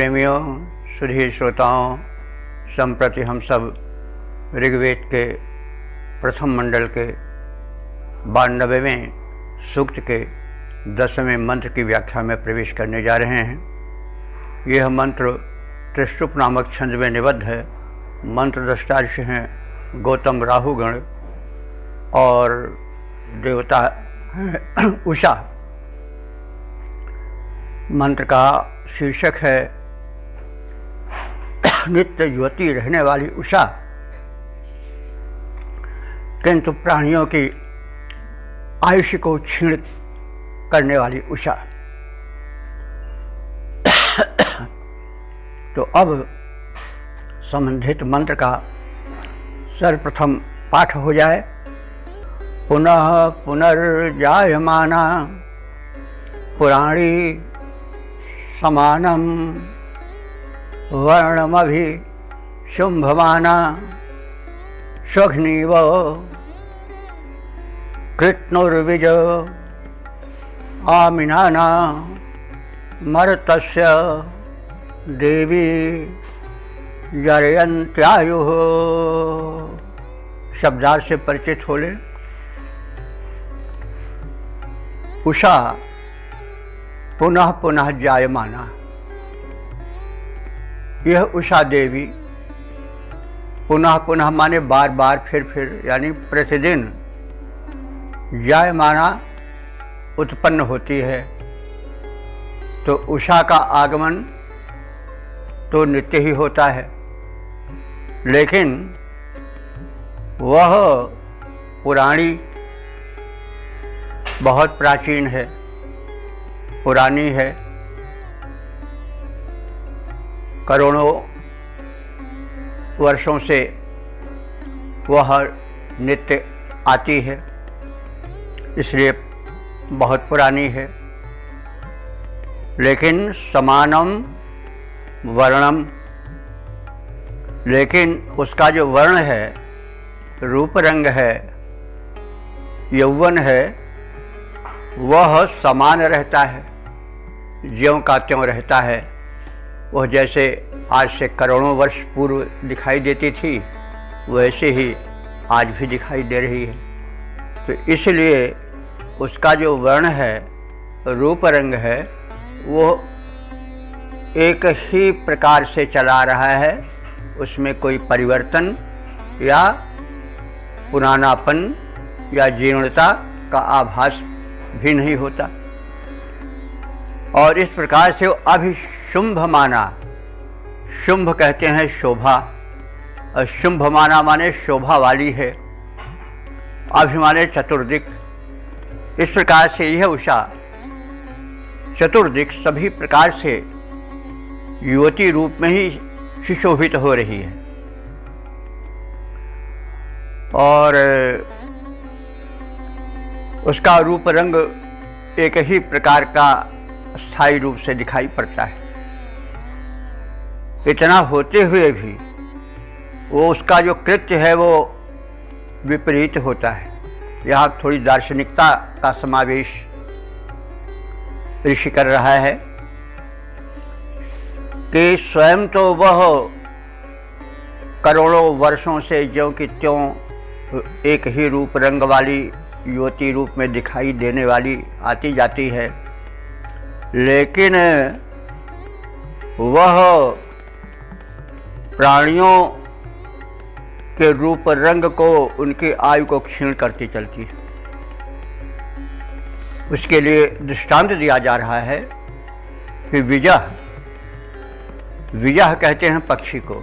प्रेमियों, सुधीर श्रोताओं, संप्रति हम सब ऋग्वेद के प्रथम मंडल के 92वें सूक्त के 10वें मंत्र की व्याख्या में प्रवेश करने जा रहे हैं। यह मंत्र त्रिष्टुप नामक छंद में निबद्ध है। मंत्र दृष्टा ऋषि हैं गौतम राहुगण और देवता है उषा। मंत्र का शीर्षक है नित्य युवती रहने वाली उषा, किंतु प्राणियों की आयुष्य को क्षीण करने वाली उषा। तो अब संबंधित मंत्र का सर्वप्रथम पाठ हो जाए। पुनः पुनर्जायमाना पुराणी समानम वर्णमभि शुंभमाना स्वघ्नीव कृत्नुर्विज आमिनाना मर्तस्य देवी जरयन्त्यायुः। शब्दार्थ से परिचित हो ले। उषा पुनः पुनः जायमाना, यह उषा देवी पुनः पुनः माने बार बार फिर यानी प्रतिदिन जायमाना उत्पन्न होती है। तो उषा का आगमन तो नित्य ही होता है, लेकिन वह पुराणी बहुत प्राचीन है, पुरानी है, करोड़ों वर्षों से वह नित्य आती है, इसलिए बहुत पुरानी है। लेकिन समानम वर्णम, लेकिन उसका जो वर्ण है, रूप रंग है, यौवन है, वह समान रहता है, ज्यों का त्यों रहता है। वह जैसे आज से करोड़ों वर्ष पूर्व दिखाई देती थी, वैसे ही आज भी दिखाई दे रही है। तो इसलिए उसका जो वर्ण है, रूप रंग है, वो एक ही प्रकार से चला रहा है, उसमें कोई परिवर्तन या पुरानापन या जीर्णता का आभास भी नहीं होता। और इस प्रकार से वो अभिशुंभ माना, शुंभ कहते हैं शोभा, और शुंभ माना माने शोभा वाली है, अभिमाने चतुर्दिक। इस प्रकार से यह उषा चतुर्दिक सभी प्रकार से युवती रूप में ही सुशोभित हो रही है। और उसका रूप रंग एक ही प्रकार का स्थायी रूप से दिखाई पड़ता है। इतना होते हुए भी वो उसका जो कृत्य है वो विपरीत होता है। यहाँ थोड़ी दार्शनिकता का समावेश ऋषि कर रहा है कि स्वयं तो वह करोड़ों वर्षों से ज्यों की त्यों एक ही रूप रंग वाली युवती रूप में दिखाई देने वाली आती जाती है, लेकिन वह प्राणियों के रूप रंग को, उनकी आयु को क्षीण करती चलती है। उसके लिए दृष्टांत दिया जा रहा है कि विजह, विजह कहते हैं पक्षी को,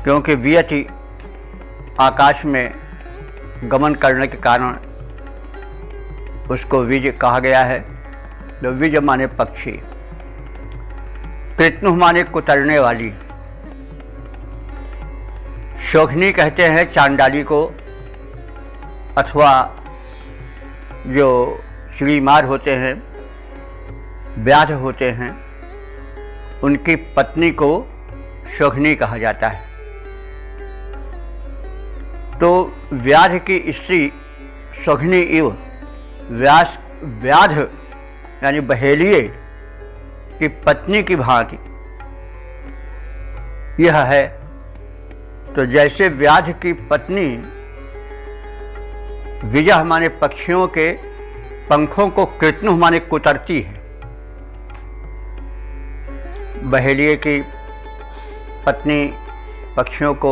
क्योंकि वियति आकाश में गमन करने के कारण उसको विज कहा गया है। तो विज माने पक्षी, कृत्नु माने कुतरने वाली, शोखनी कहते हैं चांडाली को, अथवा जो श्रीमार होते हैं, व्याध होते हैं, उनकी पत्नी को शोखनी कहा जाता है। तो व्याध की स्त्री शोखनी इव, व्याध यानी बहेलिए की पत्नी की भांति यह है। तो जैसे व्याध की पत्नी विजह माने पक्षियों के पंखों को कृत्नुह माने कुतरती है, बहेलिए की पत्नी पक्षियों को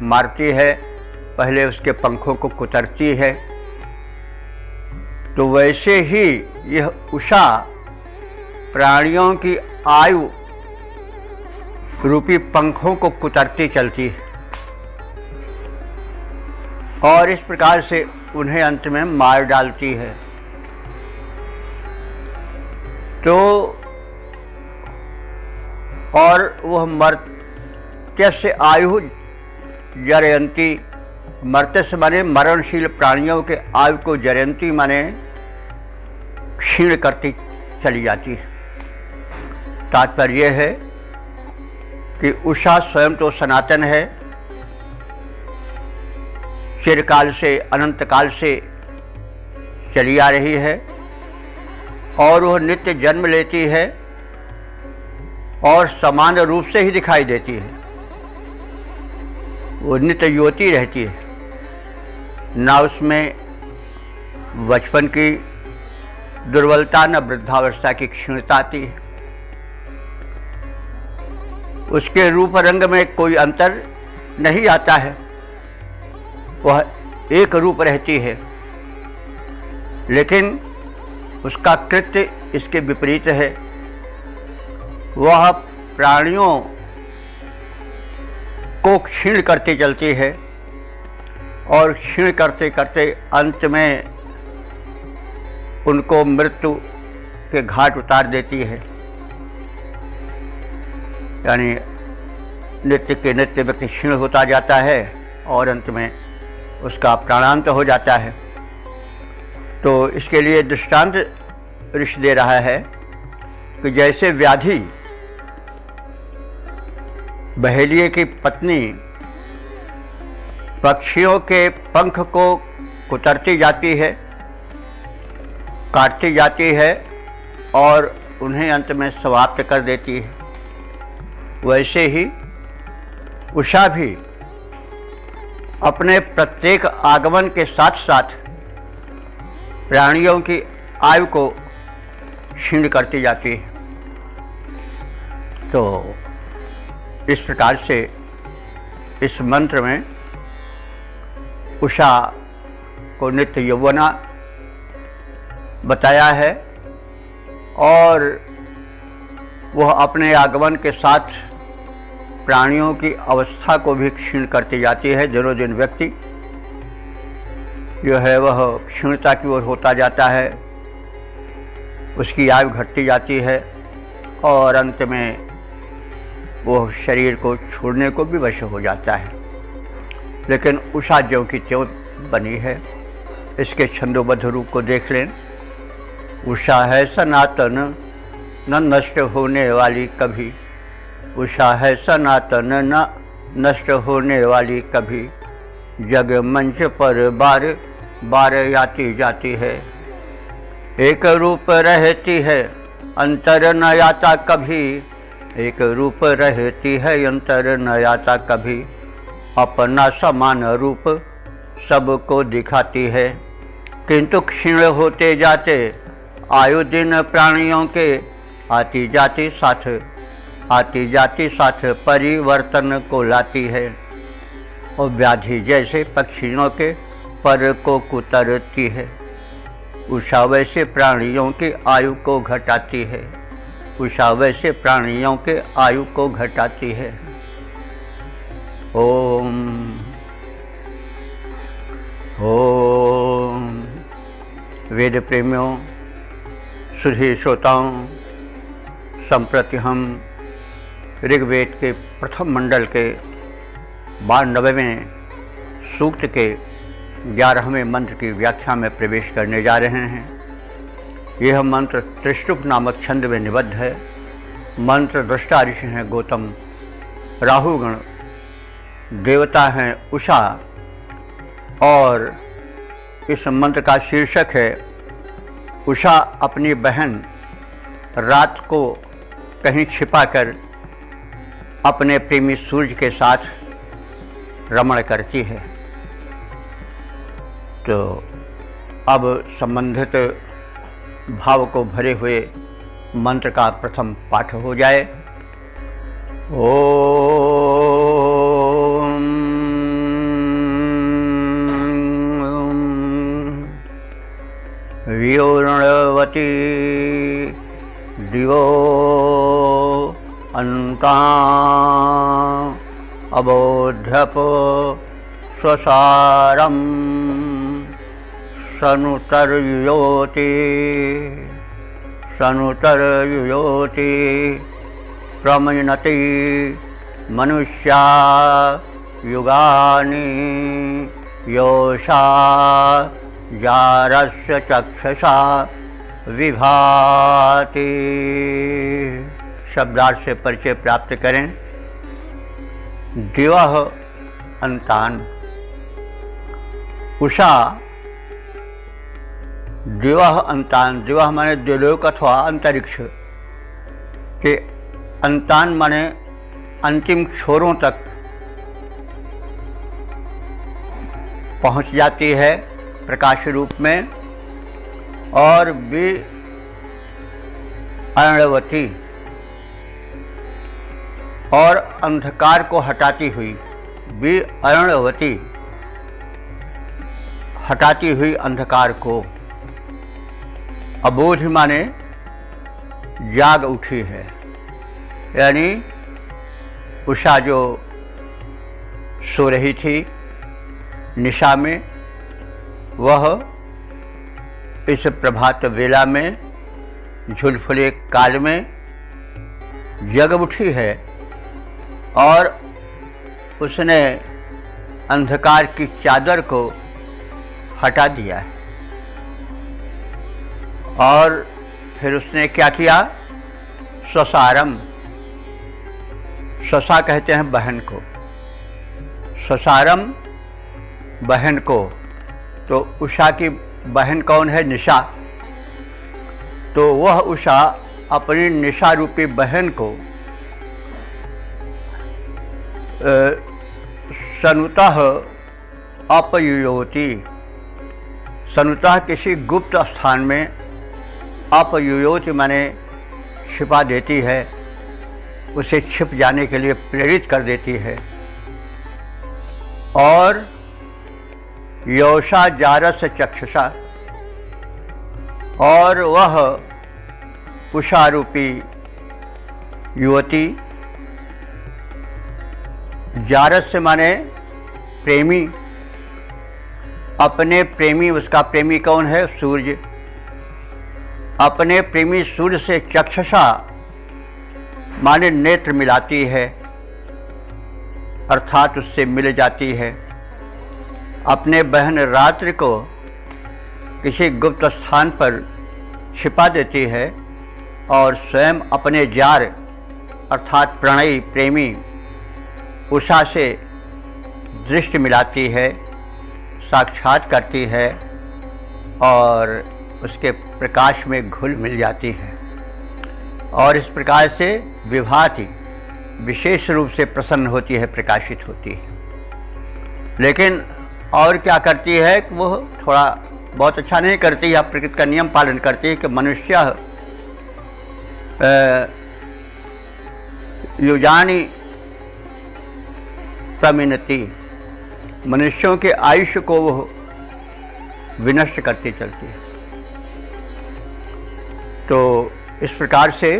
मारती है, पहले उसके पंखों को कुतरती है। तो वैसे ही यह उषा प्राणियों की आयु रूपी पंखों को कुतरती चलती है और इस प्रकार से उन्हें अंत में मार डालती है। तो और वह मर्त्य से आयु जरयंती, मर्त्य से माने मरणशील प्राणियों के आयु को जरयंती माने क्षीण करती चली जाती है। तात्पर्य यह है कि उषा स्वयं तो सनातन है, चिरकाल से अनंत काल से चली आ रही है और वह नित्य जन्म लेती है और समान रूप से ही दिखाई देती है। वो नित्य युवती रहती है, ना उसमें बचपन की दुर्बलता न वृद्धावस्था की क्षीणता आती है। उसके रूप रंग में कोई अंतर नहीं आता है, वह एक रूप रहती है। लेकिन उसका कृत्य इसके विपरीत है, वह प्राणियों को क्षीण करती चलती है और क्षीण करते करते अंत में उनको मृत्यु के घाट उतार देती है। यानी नित्य के नित्य व्यक्ति क्षीण होता जाता है और अंत में उसका प्राणांत हो जाता है। तो इसके लिए दृष्टांत ऋषि दे रहा है कि जैसे व्याधि बहेलिए की पत्नी पक्षियों के पंख को कुतरती जाती है, काटती जाती है और उन्हें अंत में समाप्त कर देती है, वैसे ही उषा भी अपने प्रत्येक आगमन के साथ साथ प्राणियों की आयु को क्षीण करती जाती है। तो इस प्रकार से इस मंत्र में उषा को नित्य यौवना बताया है और वह अपने आगमन के साथ प्राणियों की अवस्था को भी क्षीण करती जाती है। दिनों दिन व्यक्ति जो है वह क्षीणता की ओर होता जाता है, उसकी आयु घटती जाती है और अंत में वह शरीर को छोड़ने को भी वश हो जाता है। लेकिन उषा ज्यों की त्यों बनी है। इसके छंदोबद्ध रूप को देख लें। उषा है सनातन न नष्ट होने वाली कभी, उषा है सनातन न नष्ट होने वाली कभी, जग मंच पर बार बार आती जाती है, एक रूप रहती है अंतर न आता कभी, एक रूप रहती है अंतर न आता कभी, अपना समान रूप सबको दिखाती है, किंतु क्षीण होते जाते आयु दिन प्राणियों के, आती जाती साथ परिवर्तन को लाती है, और व्याधि जैसे पक्षियों के पर को कुतरती है, उषा वैसे प्राणियों की आयु को घटाती है, उषा वैसे प्राणियों के आयु को घटाती है। ओम ओम। वेद प्रेमियों, सुधी श्रोताओं, संप्रति हम ऋग्वेद के प्रथम मंडल के 92वें सूक्त के 11वें मंत्र की व्याख्या में प्रवेश करने जा रहे हैं। यह मंत्र त्रिष्टुप नामक छंद में निबद्ध है। मंत्र दृष्टा ऋषि हैं गौतम, राहुगण देवता हैं उषा, और इस मंत्र का शीर्षक है उषा अपनी बहन रात को कहीं छिपाकर अपने प्रेमी सूर्य के साथ रमण करती है। तो अब संबंधित भाव को भरे हुए मंत्र का प्रथम पाठ हो जाए। ओम व्योर्णवती दिवो अन्ता अबोध्यप स्वसारम सनुतर्योति प्रमिनति मनुष्या युगानि योषा जारस्य चक्षुषा विभाति। शब्दार्थ से परिचय प्राप्त करें। दिवः अन्तान, उषा दिवः अन्तान, दिवः माने द्युलोक अथवा अंतरिक्ष के अन्तान माने अंतिम छोरों तक पहुंच जाती है प्रकाश रूप में। और भी अर्णवती, और अंधकार को हटाती हुई, भी अर्णवती हटाती हुई अंधकार को। अबोध माने जाग उठी है, यानी उषा जो सो रही थी निशा में, वह इस प्रभात वेला में झुलफुले काल में जग उठी है और उसने अंधकार की चादर को हटा दिया है। और फिर उसने क्या किया? स्वसारम, स्वसा कहते हैं बहन को, स्वसारम बहन को। तो उषा की बहन कौन है? निशा। तो वह उषा अपनी निशा रूपी बहन को सनुतः अपयुयोति, सनुतः किसी गुप्त स्थान में, अपयुयोति माने छिपा देती है, उसे छिप जाने के लिए प्रेरित कर देती है। और योषा जारस चक्षुषा, और वह उषा रूपी युवती, जारस से माने प्रेमी, अपने प्रेमी, उसका प्रेमी कौन है? सूर्य। अपने प्रेमी सूर्य से चक्षुषा माने नेत्र मिलाती है, अर्थात उससे मिल जाती है। अपने बहन रात्रि को किसी गुप्त स्थान पर छिपा देती है और स्वयं अपने जार अर्थात प्रणयी प्रेमी उषा से दृष्टि मिलाती है, साक्षात करती है और उसके प्रकाश में घुल मिल जाती है। और इस प्रकार से विभाति विशेष रूप से प्रसन्न होती है, प्रकाशित होती है। लेकिन और क्या करती है कि वह थोड़ा बहुत अच्छा नहीं करती है, प्रकृति का नियम पालन करती है कि मनुष्य युजानी प्रमिनति, मनुष्यों के आयुष्य को वह विनष्ट करती चलती है। तो इस प्रकार से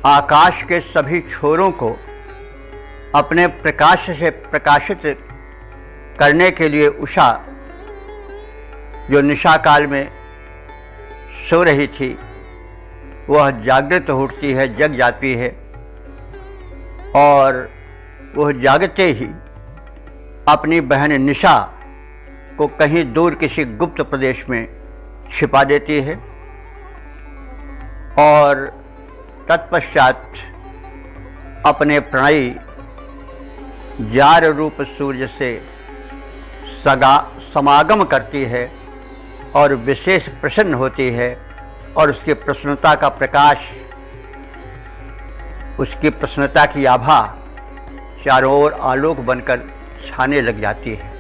आकाश के सभी छोरों को अपने प्रकाश से प्रकाशित करने के लिए उषा, जो निशा काल में सो रही थी, वह जागृत उठती है, जग जाती है। और वह जागते ही अपनी बहन निशा को कहीं दूर किसी गुप्त प्रदेश में छिपा देती है और तत्पश्चात अपने प्रणयी जार रूप सूर्य से समागम करती है और विशेष प्रसन्न होती है और उसकी प्रसन्नता का प्रकाश उसकी प्रसन्नता की आभा चारों ओर आलोक बनकर छाने लग जाती है।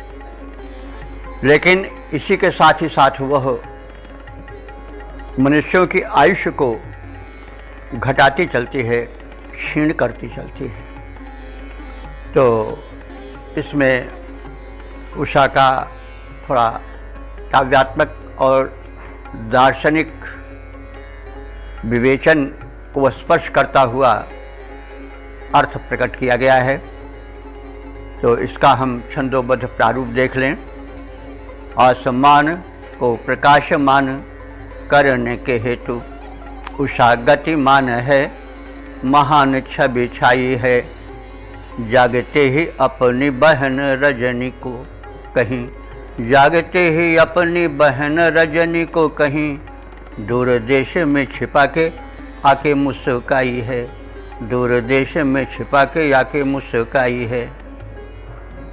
लेकिन इसी के साथ ही साथ वह मनुष्यों की आयुष्य को घटाती चलती है, क्षीण करती चलती है। तो इसमें उषा का थोड़ा काव्यात्मक और दार्शनिक विवेचन को स्पर्श करता हुआ अर्थ प्रकट किया गया है। तो इसका हम छंदोबद्ध प्रारूप देख लें। आसमान को प्रकाशमान करने के हेतु उषा गतिमान है, महान छवि छाई है, जागते ही अपनी बहन रजनी को कहीं, जागते ही अपनी बहन रजनी को कहीं, दूर देश में छिपा के आके मुस्काई है, दूर देश में छिपा के आके मुस्काई है।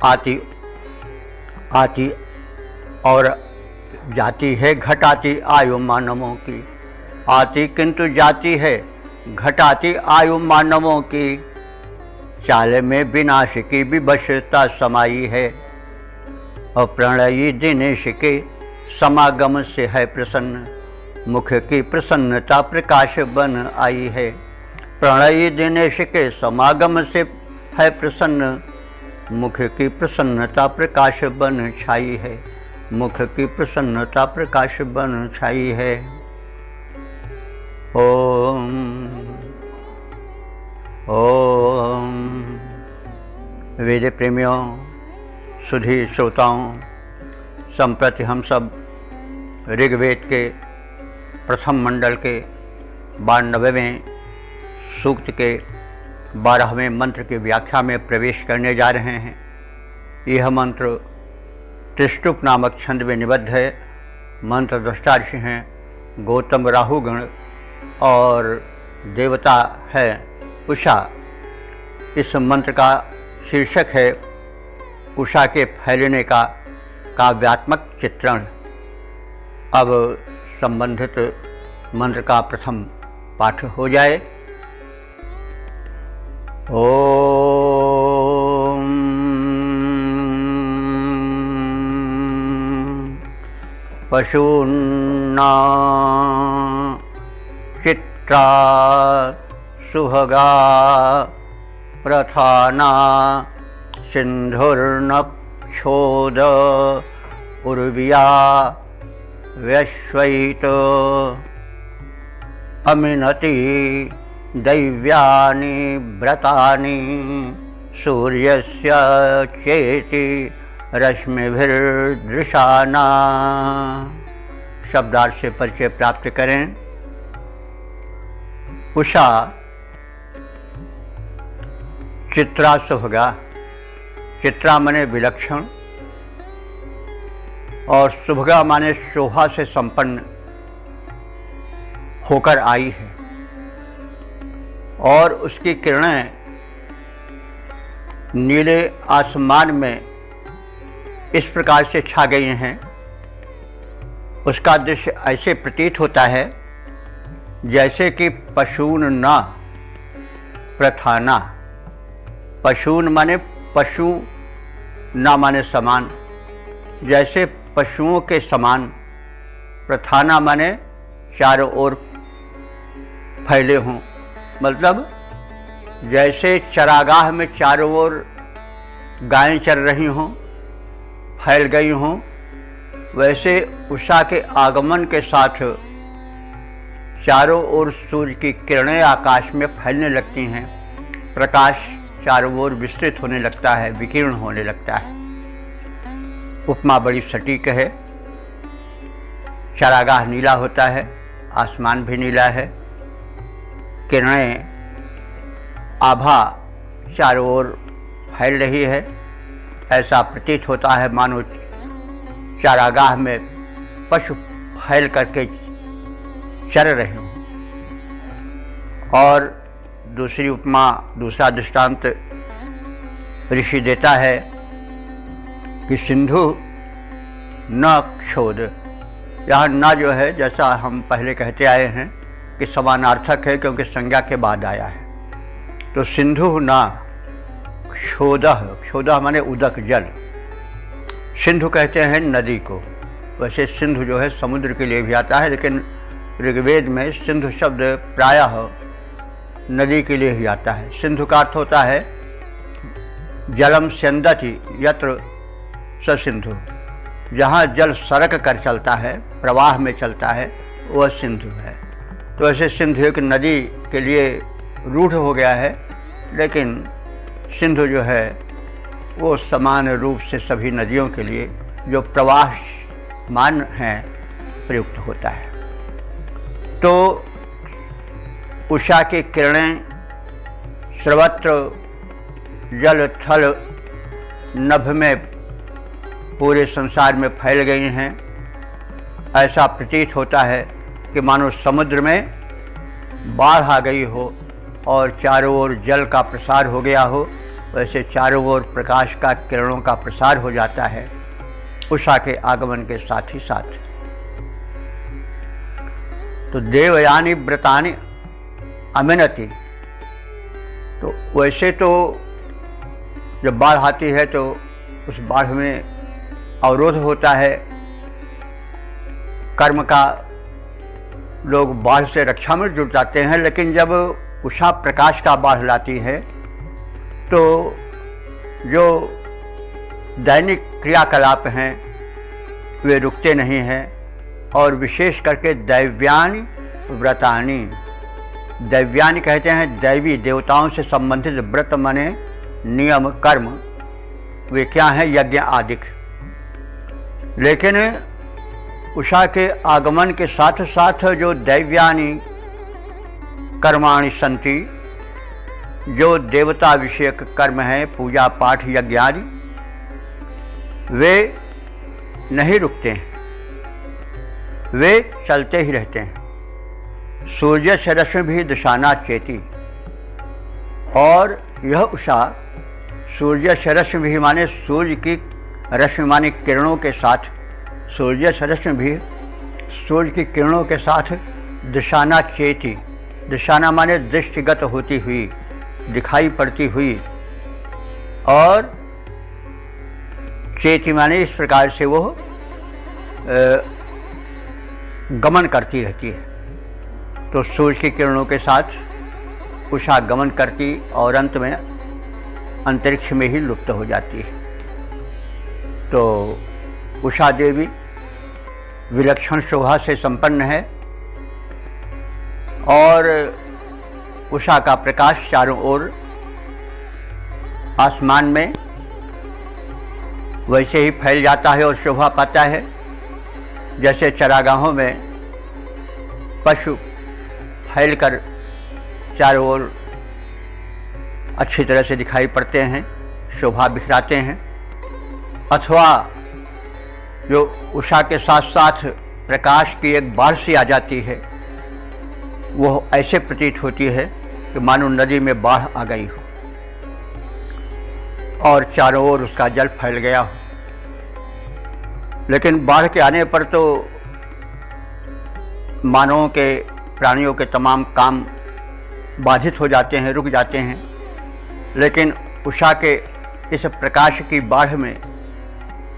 आती आती और जाती है घटाती आयु मानवों की, आती किंतु जाती है घटाती आयु मानवों की, चाल में विनाश की विवशता समाई है, और प्रणयी दिनेश के समागम से है प्रसन्न, मुख की प्रसन्नता प्रकाश बन आई है। प्रणयी दिनेश के समागम से है प्रसन्न, मुख की प्रसन्नता प्रकाश बन छाई है, मुख की प्रसन्नता प्रकाश बन छाई है। ओम ओम। वेद प्रेमियों, सुधी श्रोताओं, संप्रति हम सब ऋग्वेद के प्रथम मंडल के 92वें सूक्त के 12वें मंत्र की व्याख्या में प्रवेश करने जा रहे हैं। यह मंत्र त्रिष्टुप नामक छंद में निबद्ध है। मंत्र द्रष्टा ऋषि हैं गौतम राहुगण और देवता है उषा। इस मंत्र का शीर्षक है उषा के फैलने का काव्यात्मक चित्रण। अब संबंधित मंत्र का प्रथम पाठ हो जाए। ओम पशून्ना चित्रा सुभगा प्रथाना सिंधुर्नक्षोद उर्विया वैश्वैत अमिनति दैव्यानि व्रतानि सूर्यस्य चेति रश्मिभिर्दृशाना। शब्दार्थ से परिचय प्राप्त करें। उषा चित्रा सुभगा, चित्रा माने विलक्षण और सुभगा माने शोभा से संपन्न होकर आई है, और उसकी किरणें नीले आसमान में इस प्रकार से छा गई हैं। उसका दृश्य ऐसे प्रतीत होता है जैसे कि पशून न प्रथाना, पशून माने पशु, न माने समान, जैसे पशुओं के समान, प्रथाना माने चारों ओर फैले हों, मतलब जैसे चरागाह में चारों ओर गायें चर रही हों, फैल गई हों, वैसे उषा के आगमन के साथ चारों ओर सूर्य की किरणें आकाश में फैलने लगती हैं। प्रकाश चारों ओर विस्तृत होने लगता है, विकीर्ण होने लगता है। उपमा बड़ी सटीक है। चरागाह नीला होता है, आसमान भी नीला है, किरणें आभा चारों ओर फैल रही है। ऐसा प्रतीत होता है मानो चारागाह में पशु फैल करके चर रहे हों। और दूसरी उपमा, दूसरा दृष्टांत ऋषि देता है कि सिंधु न क्षोध। यहाँ न जो है, जैसा हम पहले कहते आए हैं कि समानार्थक है, क्योंकि संज्ञा के बाद आया है। तो सिंधु ना क्षोदह, क्षोदह माने उदक जल, सिंधु कहते हैं नदी को। वैसे सिंधु जो है समुद्र के लिए भी आता है, लेकिन ऋग्वेद में सिंधु शब्द प्रायः नदी के लिए ही आता है। सिंधु का अर्थ होता है जलम स्यंदति यत्र स सिंधु, जहाँ जल सरक कर चलता है, प्रवाह में चलता है, वह सिंधु है। तो ऐसे सिंधु एक नदी के लिए रूढ़ हो गया है, लेकिन सिंधु जो है वो समान रूप से सभी नदियों के लिए जो प्रवाहमान हैं प्रयुक्त होता है। तो उषा की किरणें सर्वत्र जल थल नभ में पूरे संसार में फैल गई हैं। ऐसा प्रतीत होता है कि मानो समुद्र में बाढ़ आ गई हो और चारों ओर जल का प्रसार हो गया हो, वैसे चारों ओर प्रकाश का किरणों का प्रसार हो जाता है उषा के आगमन के साथ ही साथ। तो देवयानी व्रतानि अमिनति, तो वैसे तो जब बाढ़ आती है तो उस बाढ़ में अवरोध होता है कर्म का, लोग बाढ़ से रक्षा में जुट जाते हैं। लेकिन जब उषा प्रकाश का बाढ़ लाती है तो जो दैनिक क्रियाकलाप हैं वे रुकते नहीं हैं, और विशेष करके दैव्यानि व्रतानि, दैव्यानि कहते हैं दैवी देवताओं से संबंधित व्रत माने नियम कर्म, वे क्या हैं? यज्ञ आदिक। लेकिन उषा के आगमन के साथ साथ जो दैव्यानि कर्माणि सन्ति, जो देवता विषयक कर्म हैं, पूजा पाठ यज्ञ आदि, वे नहीं रुकते हैं, वे चलते ही रहते हैं। सूर्य से रश्मि भी दशाना चेती, और यह उषा सूर्य से रश्मि भी माने सूर्य की रश्मि माने किरणों के साथ, सूर्य से रश्मि भी सूर्य की किरणों के साथ दशाना चेती, दशाना माने दृष्टिगत होती हुई, दिखाई पड़ती हुई, और चेती माने इस प्रकार से वो गमन करती रहती है। तो सूर्य की किरणों के साथ उषा गमन करती और अंत में अंतरिक्ष में ही लुप्त हो जाती है। तो उषा देवी विलक्षण शोभा से संपन्न है, और उषा का प्रकाश चारों ओर आसमान में वैसे ही फैल जाता है और शोभा पाता है, जैसे चरागाहों में पशु फैलकर चारों ओर अच्छी तरह से दिखाई पड़ते हैं, शोभा बिखराते हैं। अथवा जो उषा के साथ साथ प्रकाश की एक बाढ़ सी आ जाती है, वो ऐसे प्रतीत होती है कि मानो नदी में बाढ़ आ गई हो और चारों ओर उसका जल फैल गया हो। लेकिन बाढ़ के आने पर तो मानवों के, प्राणियों के तमाम काम बाधित हो जाते हैं, रुक जाते हैं। लेकिन उषा के इस प्रकाश की बाढ़ में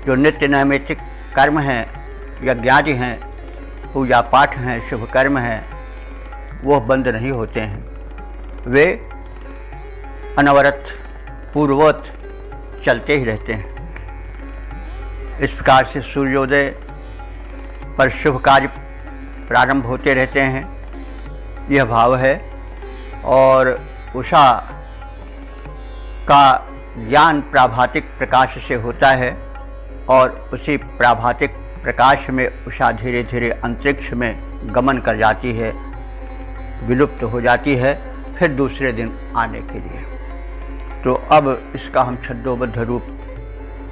जो नित्य नैमित्तिक कर्म हैं, यज्ञादि हैं, पूजा पाठ हैं, शुभ कर्म हैं, वह बंद नहीं होते हैं, वे अनवरत पूर्ववत चलते ही रहते हैं। इस प्रकार से सूर्योदय पर शुभ कार्य प्रारंभ होते रहते हैं, यह भाव है। और उषा का ज्ञान प्राभातिक प्रकाश से होता है, और उसी प्राभातिक प्रकाश में उषा धीरे धीरे अंतरिक्ष में गमन कर जाती है, विलुप्त हो जाती है, फिर दूसरे दिन आने के लिए। तो अब इसका हम छद्मबद्ध रूप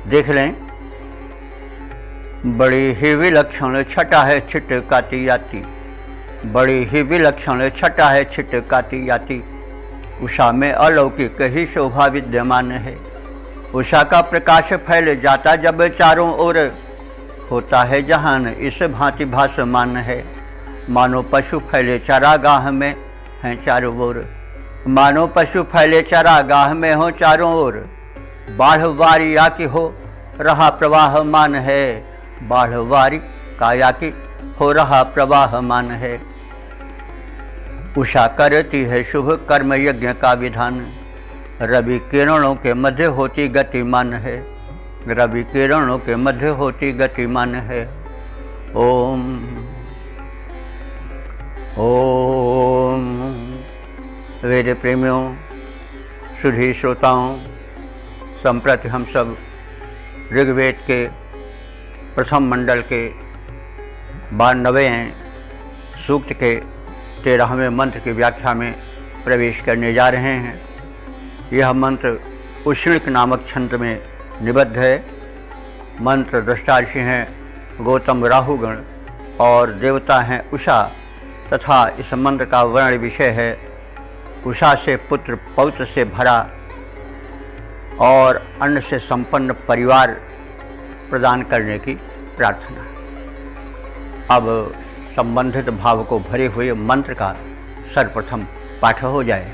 देख लें। बड़ी ही विलक्षण छटा है छिटकाती याती, बड़ी ही विलक्षण छटा है छिटकाती याती, उषा में अलौकिक ही शोभा विद्यमान है। उषा का प्रकाश फैल जाता जब चारों ओर, होता है जहान इस भांति भासमान है। मानो पशु फैले चारागाह में हैं चारों ओर, मानो पशु फैले चरागाह में हो चारों ओर, बाढ़ वारी या की हो रहा प्रवाह मान है, बाढ़ वारी का या की हो रहा प्रवाह मान है। उषा करती है शुभ कर्म यज्ञ का विधान, रवि किरणों के मध्य होती गतिमान है, रवि किरणों के मध्य होती गतिमान है। ओम ओम। वेद प्रेमियों, सुधी श्रोताओं, संप्रति हम सब ऋग्वेद के प्रथम मंडल के 92वें सूक्त के 13वें मंत्र की व्याख्या में प्रवेश करने जा रहे हैं। यह मंत्र उष्णिक नामक छंद में निबद्ध है। मंत्र दृष्टार्षि हैं गौतम राहुगण और देवता हैं उषा, तथा इस मंत्र का वर्ण विषय है उषा से पुत्र पौत्र से भरा और अन्न से संपन्न परिवार प्रदान करने की प्रार्थना। अब संबंधित भाव को भरे हुए मंत्र का सर्वप्रथम पाठ हो जाए।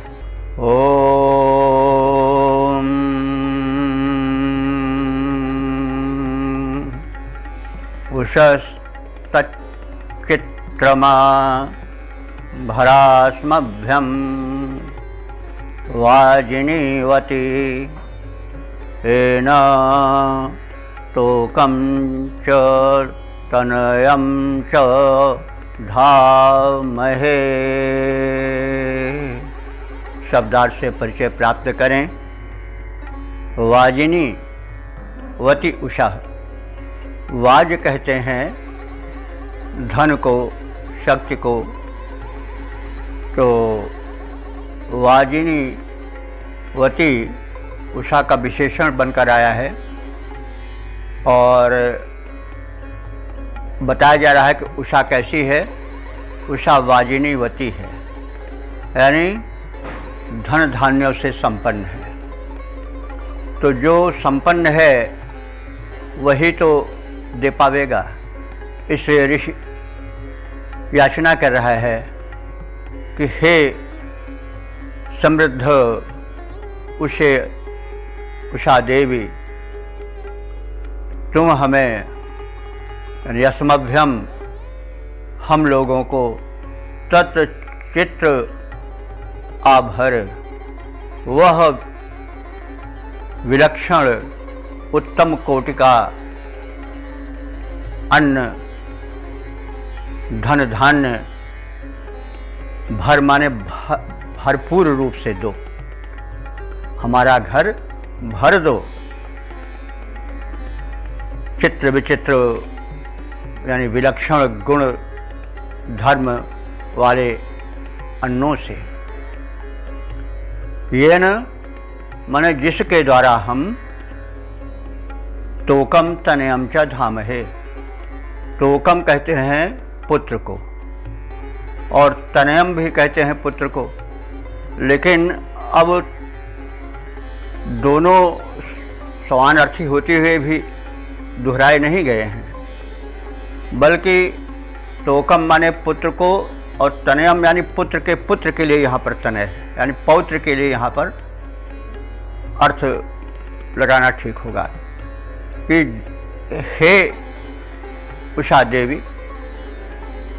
ओम उषस्तच्चित्रमा भरास्मभ्यं वाजिनीवती येन तोकं च तनयं च धामहे। शब्दार्थ से परिचय प्राप्त करें। वाजिनी वती उषा। वाज कहते हैं धन को, शक्ति को, तो वाजिनी वती उषा का विशेषण बनकर आया है और बताया जा रहा है कि उषा कैसी है। उषा वाजिनी वती है, यानी धन धान्यों से संपन्न है। तो जो संपन्न है वही तो दे पावेगा, इसलिए ऋषि याचना कर रहा है कि हे समृद्ध उषा देवी, तुम हमें यस्मभ्यम हम लोगों को तत्चित्र आभर, वह विलक्षण उत्तम कोटि का अन्न धन धान्य भर माने भरपूर रूप से दो, हमारा घर भर दो। चित्र विचित्र यानी विलक्षण गुण धर्म वाले अन्नों से। ये न माने जिसके द्वारा हम तोकम तनयम च धामहे। तोकम कहते हैं पुत्र को और तनयम भी कहते हैं पुत्र को, लेकिन अब दोनों समानार्थी होते हुए भी दोहराए नहीं गए हैं, बल्कि तोकम माने पुत्र को और तनयम यानी पुत्र के लिए यहाँ पर तनय है, यानी पौत्र के लिए यहाँ पर अर्थ लगाना ठीक होगा कि हे उषा देवी,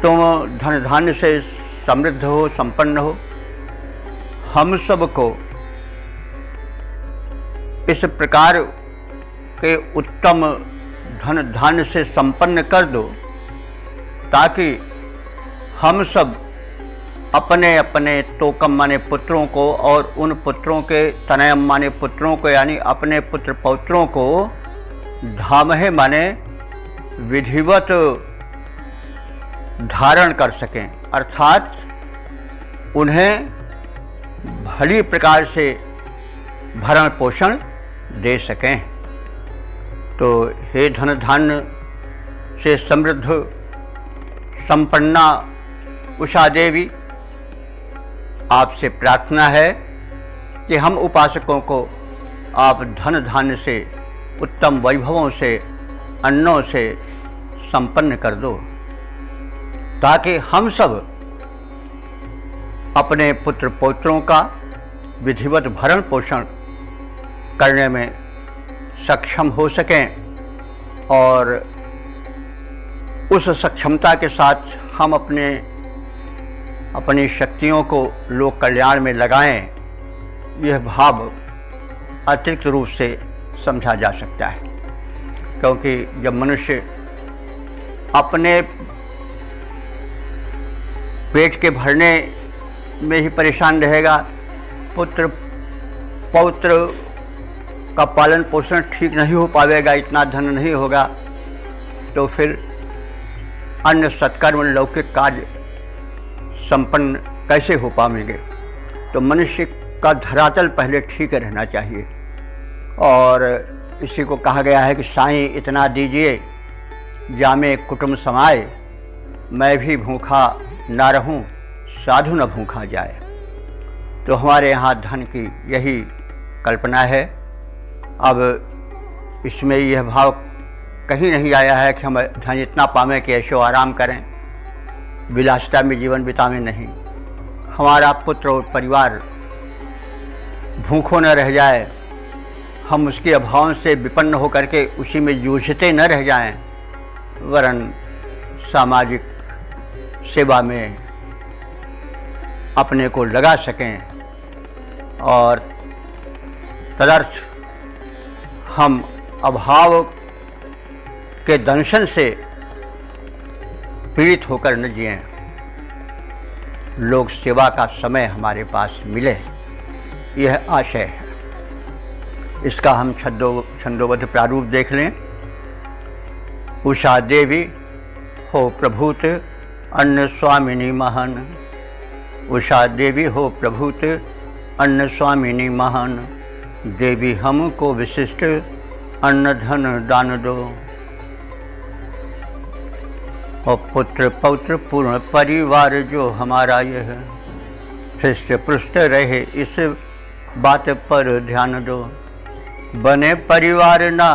तुम धन धान्य से समृद्ध हो, संपन्न हो, हम सबको इस प्रकार के उत्तम धन धान्य से संपन्न कर दो ताकि हम सब अपने अपने तोकम माने पुत्रों को और उन पुत्रों के तनयम माने पुत्रों को यानी अपने पुत्र पौत्रों को धामहे माने विधिवत धारण कर सकें, अर्थात उन्हें भली प्रकार से भरण पोषण दे सकें। तो हे धन धान्य से समृद्ध संपन्ना उषा देवी, आपसे प्रार्थना है कि हम उपासकों को आप धन धान्य से, उत्तम वैभवों से, अन्नों से संपन्न कर दो ताकि हम सब अपने पुत्र पौत्रों का विधिवत भरण पोषण करने में सक्षम हो सकें और उस सक्षमता के साथ हम अपनी शक्तियों को लोक कल्याण में लगाएं, यह भाव अतिरिक्त रूप से समझा जा सकता है। क्योंकि जब मनुष्य अपने पेट के भरने में ही परेशान रहेगा, पुत्र पौत्र का पालन पोषण ठीक नहीं हो पाएगा, इतना धन नहीं होगा, तो फिर अन्य सत्कर्म लौकिक कार्य संपन्न कैसे हो पाएंगे। तो मनुष्य का धरातल पहले ठीक रहना चाहिए। और इसी को कहा गया है कि साईं इतना दीजिए जामे कुटुंब समाए, मैं भी भूखा ना रहूं साधु न भूखा जाए। तो हमारे यहाँ धन की यही कल्पना है। अब इसमें यह भाव कहीं नहीं आया है कि हम धन इतना पावें कि ऐशो आराम करें, विलासिता में जीवन बितावें, नहीं। हमारा पुत्र और परिवार भूखों न रह जाए, हम उसके अभाव से विपन्न होकर के उसी में जूझते न रह जाएं, वरन सामाजिक सेवा में अपने को लगा सकें और तदर्थ हम अभाव के दंशन से पीड़ित होकर न जिएं। लोक सेवा का समय हमारे पास मिले, यह आशय है। इसका हम छंदोबद्ध प्रारूप देख लें। उषा देवी हो प्रभूत अन्न स्वामिनी महान, उषा देवी हो प्रभूत अन्न स्वामिनी महान, देवी हमको विशिष्ट अन्न धन दान दो। और पुत्र पौत्र पूर्ण परिवार जो हमारा यह हृष्ट पुष्ट रहे, इस बात पर ध्यान दो। बने परिवार ना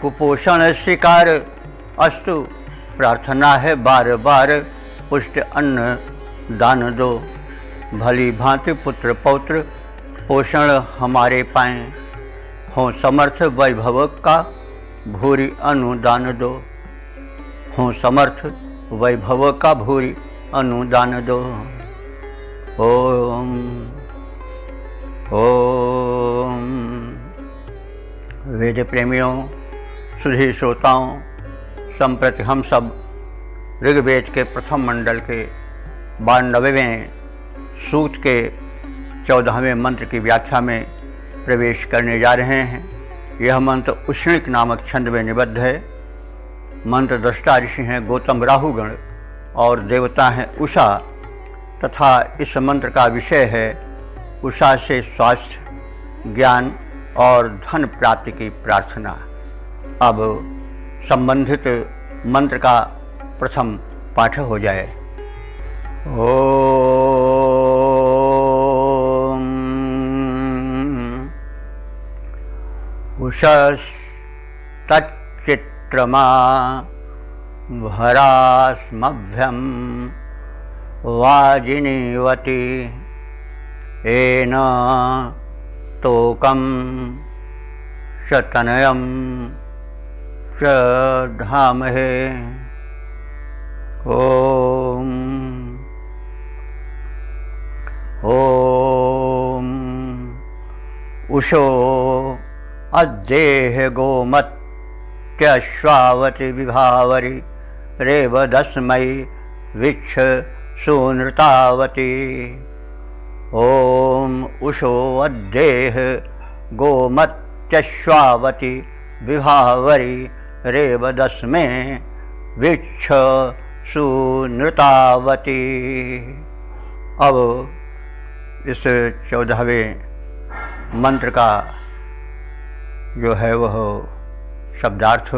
कुपोषण शिकार, अस्तु प्रार्थना है बार बार पुष्ट अन्न दान दो। भली भांति पुत्र पौत्र पोषण हमारे पाएं, हों समर्थ वैभव का भूरि अनुदान दो। हों समर्थ वैभव का भूरि अनुदान दो। ओम ओम। वेद प्रेमियों, सुधी श्रोताओं, संप्रति हम सब ऋग्वेद के प्रथम मंडल के 92वें सूक्त के 14वें मंत्र की व्याख्या में प्रवेश करने जा रहे हैं। यह मंत्र उष्णिक नामक छंद में निबद्ध है। मंत्र दृष्टा ऋषि हैं गौतम राहुगण और देवता हैं उषा, तथा इस मंत्र का विषय है उषा से स्वास्थ्य, ज्ञान और धन प्राप्ति की प्रार्थना। अब संबंधित मंत्र का प्रथम पाठ हो जाए। ओम उषस्तच्चित्रमा भरास्मभ्यं वाजिनीवती येन तोकं शतनयं श्रद्धामहे। ओम ओम उषो अद्देह गोमत्यश्वावति विभावरी रेवदस्मै विच्छ सुनृतावती। ओम उषो अद्देह गोमत्यश्वावति विभावरी रेवदस्मै विच्छ सुनृतावती। अब इस 14वें मंत्र का जो है वह शब्दार्थ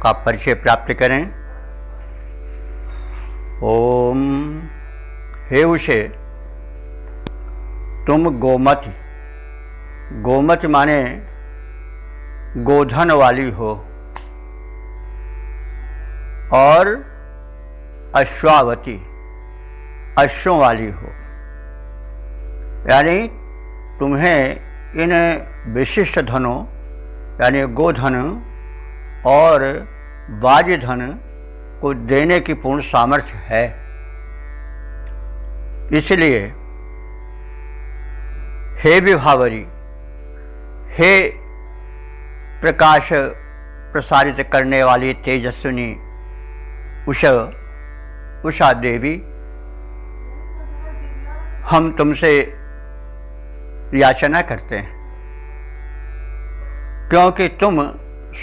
का परिचय प्राप्त करें। ओम हे उषे, तुम गोमति, गोमति माने गोधन वाली हो, और अश्वावती, अश्वों वाली हो। यानी तुम्हें इन विशिष्ट धनों यानी गोधन और वाज्य धन को देने की पूर्ण सामर्थ्य है। इसलिए हे विभावरी, हे प्रकाश प्रसारित करने वाली तेजस्विनी उषा देवी, हम तुमसे याचना करते हैं क्योंकि तुम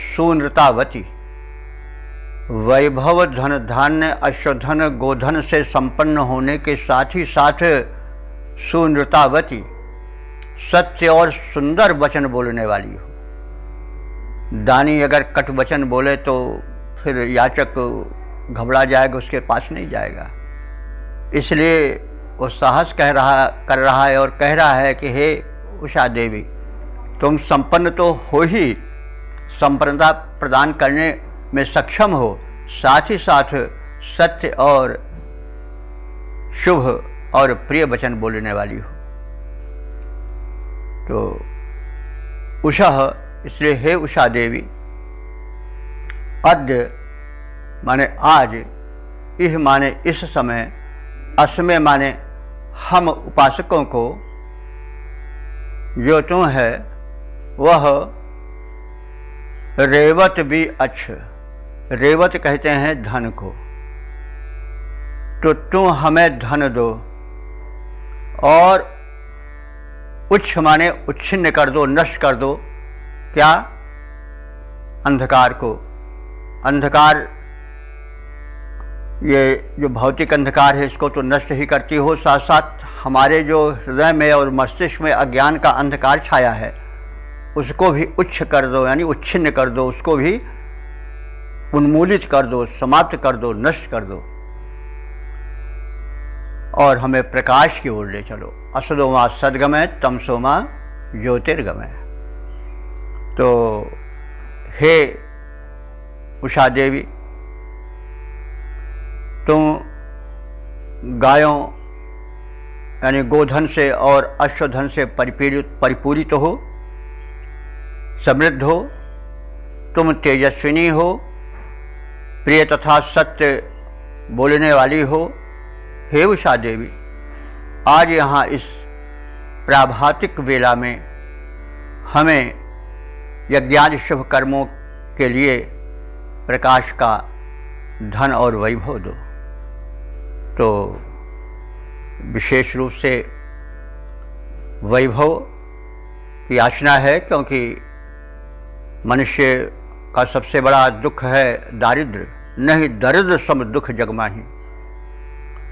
सुनृतावती, वैभव, धन धान्य, अश्वधन, गोधन से संपन्न होने के साथ ही साथ सुनृतावती, सत्य और सुंदर वचन बोलने वाली हो। दानी अगर कट वचन बोले तो फिर याचक घबरा जाएगा, उसके पास नहीं जाएगा। इसलिए वो साहस कर रहा है और कह रहा है कि हे उषा देवी, तुम संपन्न तो हो ही, संपन्नता प्रदान करने में सक्षम हो, साथ ही साथ सत्य और शुभ और प्रिय वचन बोलने वाली हो। तो उषा, इसलिए हे उषा देवी, अद्य माने आज, इह माने इस समय, अस्मे माने हम उपासकों को, जो तुम है वह रेवत भी अच्छ, रेवत कहते हैं धन को, तो तुम हमें धन दो और उच्छ माने उच्छिन्न कर दो, नष्ट कर दो। क्या? अंधकार को। अंधकार, ये जो भौतिक अंधकार है इसको तो नष्ट ही करती हो, साथ साथ हमारे जो हृदय में और मस्तिष्क में अज्ञान का अंधकार छाया है उसको भी उच्छ कर दो, यानी उच्छिन्न कर दो, उसको भी उन्मूलित कर दो, समाप्त कर दो, नष्ट कर दो और हमें प्रकाश की ओर ले चलो। असदोमा सद्गमय तमसोमा ज्योतिर्गमय। तो हे उषा देवी, तुम गायों यानी गोधन से और अश्वधन से परिपूरित हो, समृद्ध हो, तुम तेजस्विनी हो, प्रिय तथा सत्य बोलने वाली हो। हे उषा देवी, आज यहाँ इस प्राभातिक वेला में हमें यज्ञादि शुभ कर्मों के लिए प्रकाश का धन और वैभव दो। तो विशेष रूप से वैभव की याचना है, क्योंकि मनुष्य का सबसे बड़ा दुख है दारिद्र्य, नहीं दरिद्र सम दुख जग माही।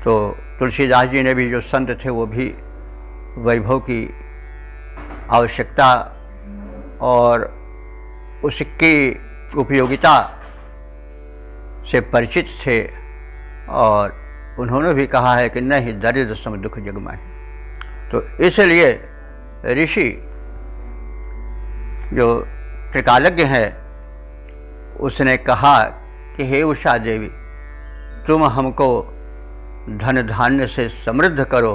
तो तुलसीदास जी ने भी, जो संत थे, वो भी वैभव की आवश्यकता और उसकी उपयोगिता से परिचित थे और उन्होंने भी कहा है कि नहीं दरिद्र सम दुख जग माही। तो इसलिए ऋषि जो त्रिकालज्ञ है उसने कहा कि हे उषा देवी, तुम हमको धन धान्य से समृद्ध करो,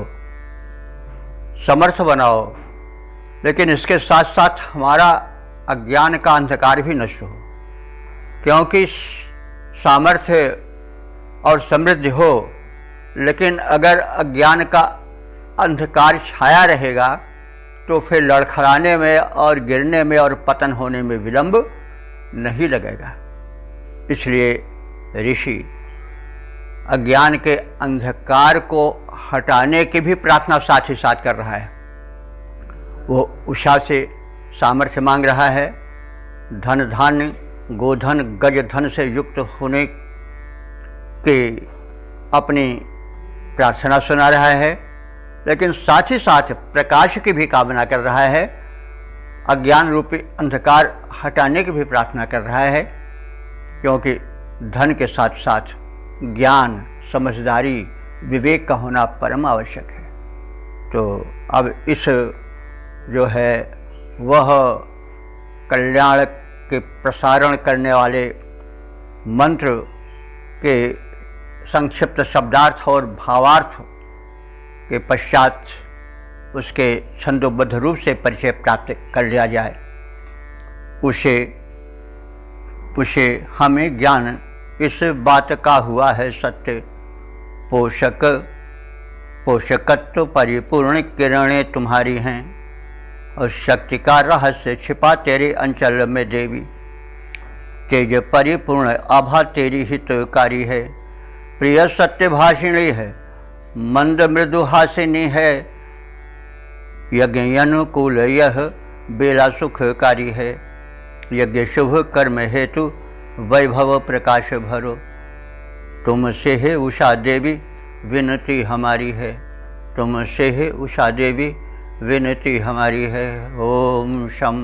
समर्थ बनाओ, लेकिन इसके साथ साथ हमारा अज्ञान का अंधकार भी नष्ट हो। क्योंकि सामर्थ्य और समृद्धि हो, लेकिन अगर अज्ञान का अंधकार छाया रहेगा तो फिर लड़खड़ाने में और गिरने में और पतन होने में विलंब नहीं लगेगा। इसलिए ऋषि अज्ञान के अंधकार को हटाने की भी प्रार्थना साथ ही साथ कर रहा है। वो उषा से सामर्थ्य मांग रहा है, धन धान्य गोधन गज धन से युक्त होने की अपनी प्रार्थना सुना रहा है, लेकिन साथ ही साथ प्रकाश की भी कामना कर रहा है, अज्ञान रूपी अंधकार हटाने की भी प्रार्थना कर रहा है। क्योंकि धन के साथ साथ ज्ञान, समझदारी, विवेक का होना परम आवश्यक है। तो अब इस जो है वह कल्याण के प्रसारण करने वाले मंत्र के संक्षिप्त शब्दार्थ और भावार्थ के पश्चात उसके छंदोबद्ध रूप से परिचय प्राप्त कर लिया जाए, उसे हमें ज्ञान इस बात का हुआ है सत्य। पोषकत्व परिपूर्ण किरणें तुम्हारी हैं और शक्ति का रहस्य छिपा तेरे अंचल में देवी। तेज परिपूर्ण आभा तेरी हितकारी है, प्रिय सत्य भाषिणी है, मंद मृदु हासिनी है। यज्ञ अनुकूल यह बेला सुखकारी है, यज्ञ शुभ कर्म हेतु वैभव प्रकाश भरो। तुमसे है उषा देवी विनती हमारी है, तुमसे है उषा देवी विनती हमारी है। ओम शम।